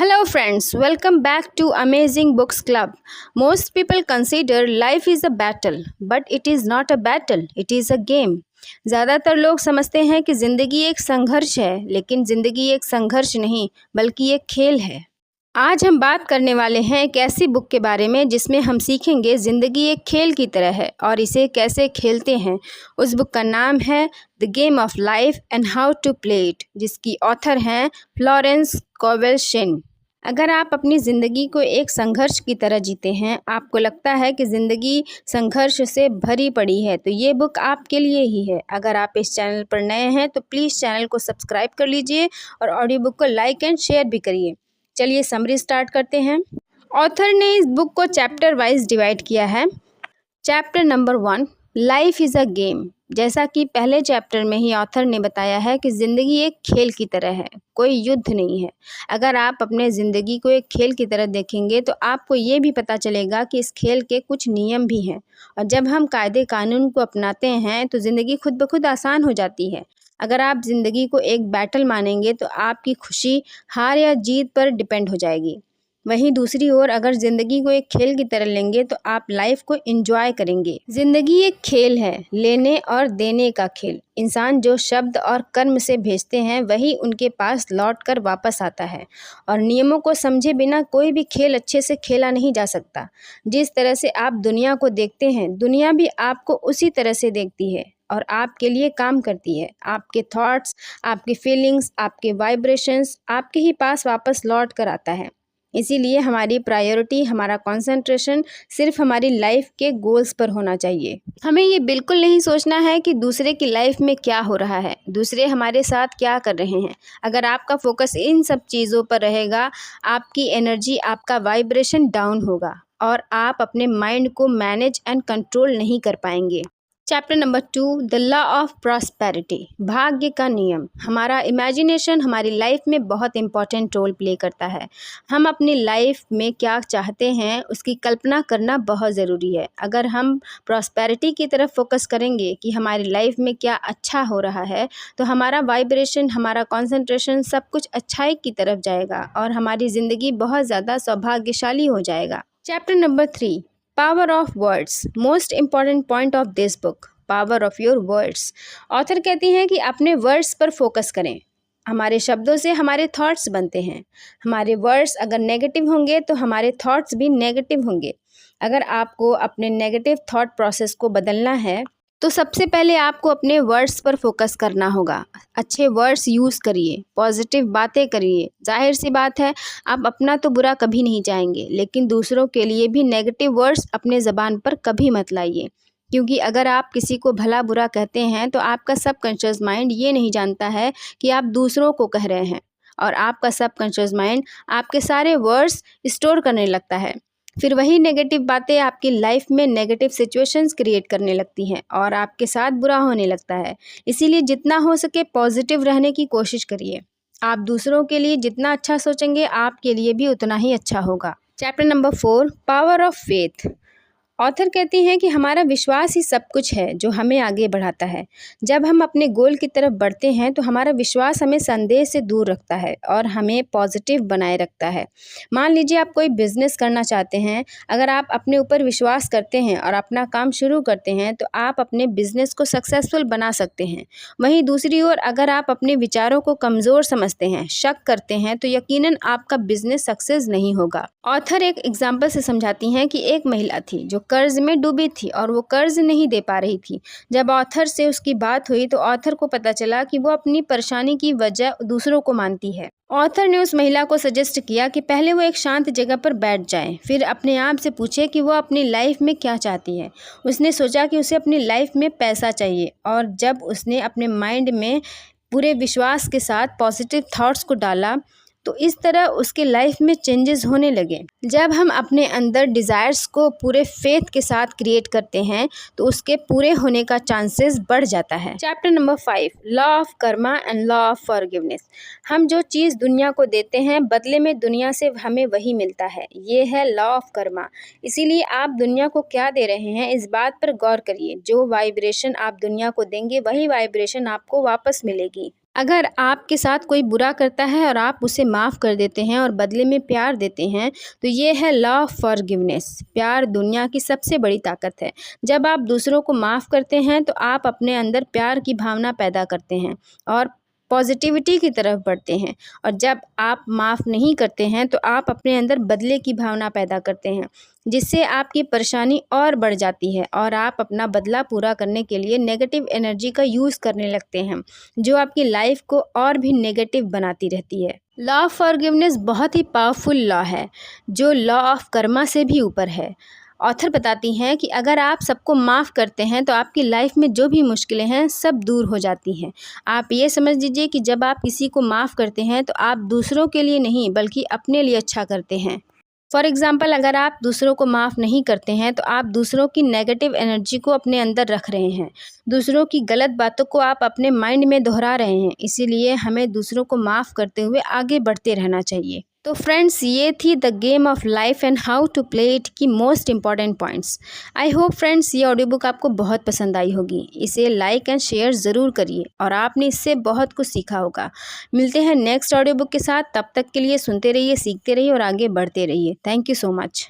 Hello, friends. Welcome back to Amazing Books Club. Most people consider life is a battle, but it is not a battle, it is a game. ज़्यादातर लोग समझते हैं कि ज़िंदगी एक संघर्ष है, लेकिन ज़िंदगी एक संघर्ष नहीं, बल्कि एक खेल है। आज हम बात करने वाले हैं एक ऐसी बुक के बारे में जिसमें हम सीखेंगे ज़िंदगी एक खेल की तरह है और इसे कैसे खेलते हैं। उस बुक का नाम है the game of life and how to play it, जिसकी ऑथर हैं फ्लोरेंस स्कोवेल शिन। अगर आप अपनी ज़िंदगी को एक संघर्ष की तरह जीते हैं, आपको लगता है कि ज़िंदगी संघर्ष से भरी पड़ी है, तो ये बुक आपके लिए ही है। अगर आप इस चैनल पर नए हैं तो प्लीज़ चैनल को सब्सक्राइब कर लीजिए और ऑडियो बुक को लाइक एंड शेयर भी करिए। चलिए समरी स्टार्ट करते हैं। ऑथर ने इस बुक को चैप्टर वाइज डिवाइड किया है। Chapter number 1, life is a game. जैसा कि पहले चैप्टर में ही ऑथर ने बताया है कि ज़िंदगी एक खेल की तरह है, कोई युद्ध नहीं है। अगर आप अपने ज़िंदगी को एक खेल की तरह देखेंगे तो आपको ये भी पता चलेगा कि इस खेल के कुछ नियम भी हैं, और जब हम कायदे कानून को अपनाते हैं तो ज़िंदगी खुद ब खुद आसान हो जाती है। अगर आप ज़िंदगी को एक बैटल मानेंगे तो आपकी खुशी हार या जीत पर डिपेंड हो जाएगी। वहीं दूसरी ओर अगर ज़िंदगी को एक खेल की तरह लेंगे तो आप लाइफ को एंजॉय करेंगे। ज़िंदगी एक खेल है, लेने और देने का खेल। इंसान जो शब्द और कर्म से भेजते हैं वही उनके पास लौट कर वापस आता है, और नियमों को समझे बिना कोई भी खेल अच्छे से खेला नहीं जा सकता। जिस तरह से आप दुनिया को देखते हैं, दुनिया भी आपको उसी तरह से देखती है और आपके लिए काम करती है। आपके थॉट्स, आपकी फीलिंग्स, आपके वाइब्रेशंस आपके ही पास वापस लौट कर आता है। इसीलिए हमारी प्रायोरिटी, हमारा कंसंट्रेशन सिर्फ हमारी लाइफ के गोल्स पर होना चाहिए। हमें ये बिल्कुल नहीं सोचना है कि दूसरे की लाइफ में क्या हो रहा है, दूसरे हमारे साथ क्या कर रहे हैं। अगर आपका फोकस इन सब चीज़ों पर रहेगा, आपकी एनर्जी, आपका वाइब्रेशन डाउन होगा और आप अपने माइंड को मैनेज एंड कंट्रोल नहीं कर पाएंगे। Chapter number 2, the law of prosperity, भाग्य का नियम। हमारा इमेजिनेशन हमारी लाइफ में बहुत इंपॉर्टेंट रोल प्ले करता है। हम अपनी लाइफ में क्या चाहते हैं उसकी कल्पना करना बहुत ज़रूरी है। अगर हम प्रॉस्पेरिटी की तरफ फोकस करेंगे कि हमारी लाइफ में क्या अच्छा हो रहा है, तो हमारा वाइब्रेशन, हमारा कॉन्सेंट्रेशन सब कुछ अच्छाई की तरफ जाएगा और हमारी ज़िंदगी बहुत ज़्यादा सौभाग्यशाली हो जाएगा। Chapter number 3, power of words, most important point of this book, power of your words. Author कहती हैं कि अपने वर्ड्स पर फोकस करें। हमारे शब्दों से हमारे थॉट्स बनते हैं। हमारे वर्ड्स अगर नेगेटिव होंगे तो हमारे थॉट्स भी नेगेटिव होंगे। अगर आपको अपने नेगेटिव थॉट प्रोसेस को बदलना है तो सबसे पहले आपको अपने वर्ड्स पर फोकस करना होगा। अच्छे वर्ड्स यूज़ करिए, पॉजिटिव बातें करिए। जाहिर सी बात है, आप अपना तो बुरा कभी नहीं चाहेंगे, लेकिन दूसरों के लिए भी नेगेटिव वर्ड्स अपने ज़बान पर कभी मत लाइए, क्योंकि अगर आप किसी को भला बुरा कहते हैं तो आपका सबकॉन्शियस माइंड ये नहीं जानता है कि आप दूसरों को कह रहे हैं, और आपका सबकॉन्शियस माइंड आपके सारे वर्ड्स स्टोर करने लगता है। फिर वही नेगेटिव बातें आपकी लाइफ में नेगेटिव सिचुएशंस क्रिएट करने लगती हैं और आपके साथ बुरा होने लगता है। इसीलिए जितना हो सके पॉजिटिव रहने की कोशिश करिए। आप दूसरों के लिए जितना अच्छा सोचेंगे, आपके लिए भी उतना ही अच्छा होगा। Chapter number 4, power of faith. Author कहती हैं कि हमारा विश्वास ही सब कुछ है जो हमें आगे बढ़ाता है। जब हम अपने गोल की तरफ बढ़ते हैं तो हमारा विश्वास हमें संदेह से दूर रखता है और हमें पॉजिटिव बनाए रखता है। मान लीजिए आप कोई बिजनेस करना चाहते हैं। अगर आप अपने ऊपर विश्वास करते हैं और अपना काम शुरू करते हैं तो आप अपने बिजनेस को सक्सेसफुल बना सकते हैं। वहीं दूसरी ओर अगर आप अपने विचारों को कमज़ोर समझते हैं, शक करते हैं, तो यकीनन आपका बिजनेस सक्सेस नहीं होगा। ऑथर एक एग्जाम्पल से समझाती हैं कि एक महिला थी जो कर्ज में डूबी थी और वो कर्ज नहीं दे पा रही थी। जब ऑथर से उसकी बात हुई तो ऑथर को पता चला कि वो अपनी परेशानी की वजह दूसरों को मानती है। ऑथर ने उस महिला को सजेस्ट किया कि पहले वो एक शांत जगह पर बैठ जाए, फिर अपने आप से पूछे कि वो अपनी लाइफ में क्या चाहती है। उसने सोचा कि उसे अपनी लाइफ में पैसा चाहिए, और जब उसने अपने माइंड में पूरे विश्वास के साथ पॉजिटिव थॉट्स को डाला तो इस तरह उसके लाइफ में चेंजेस होने लगे। जब हम अपने अंदर डिज़ायर्स को पूरे फेथ के साथ क्रिएट करते हैं तो उसके पूरे होने का चांसेस बढ़ जाता है। Chapter number 5, law of Karma and law of forgiveness. हम जो चीज़ दुनिया को देते हैं, बदले में दुनिया से हमें वही मिलता है। ये है लॉ ऑफ कर्मा। इसीलिए आप दुनिया को क्या दे रहे हैं, इस बात पर गौर करिए। जो वाइब्रेशन आप दुनिया को देंगे वही वाइब्रेशन आपको वापस मिलेगी। अगर आपके साथ कोई बुरा करता है और आप उसे माफ़ कर देते हैं और बदले में प्यार देते हैं, तो ये है लॉ ऑफ फॉरगिवनेस। प्यार दुनिया की सबसे बड़ी ताकत है। जब आप दूसरों को माफ़ करते हैं तो आप अपने अंदर प्यार की भावना पैदा करते हैं और पॉजिटिविटी की तरफ बढ़ते हैं। और जब आप माफ़ नहीं करते हैं तो आप अपने अंदर बदले की भावना पैदा करते हैं, जिससे आपकी परेशानी और बढ़ जाती है और आप अपना बदला पूरा करने के लिए नेगेटिव एनर्जी का यूज़ करने लगते हैं, जो आपकी लाइफ को और भी नेगेटिव बनाती रहती है। लॉ ऑफ फॉरगिवनेस बहुत ही पावरफुल लॉ है, जो लॉ ऑफ कर्मा से भी ऊपर है। ऑथर बताती हैं कि अगर आप सबको माफ़ करते हैं तो आपकी लाइफ में जो भी मुश्किलें हैं सब दूर हो जाती हैं। आप ये समझ लीजिए कि जब आप किसी को माफ़ करते हैं तो आप दूसरों के लिए नहीं बल्कि अपने लिए अच्छा करते हैं। फॉर एग्ज़ाम्पल, अगर आप दूसरों को माफ़ नहीं करते हैं तो आप दूसरों की नेगेटिव एनर्जी को अपने अंदर रख रहे हैं। दूसरों की गलत बातों को आप अपने माइंड में दोहरा रहे हैं। इसीलिए हमें दूसरों को माफ़ करते हुए आगे बढ़ते रहना चाहिए। तो फ्रेंड्स, ये थी the game of life and how to play it की most important points. I hope friends ये ऑडियो बुक आपको बहुत पसंद आई होगी। इसे लाइक एंड शेयर ज़रूर करिए और आपने इससे बहुत कुछ सीखा होगा। मिलते हैं नेक्स्ट ऑडियो बुक के साथ। तब तक के लिए सुनते रहिए, सीखते रहिए और आगे बढ़ते रहिए। Thank you so much.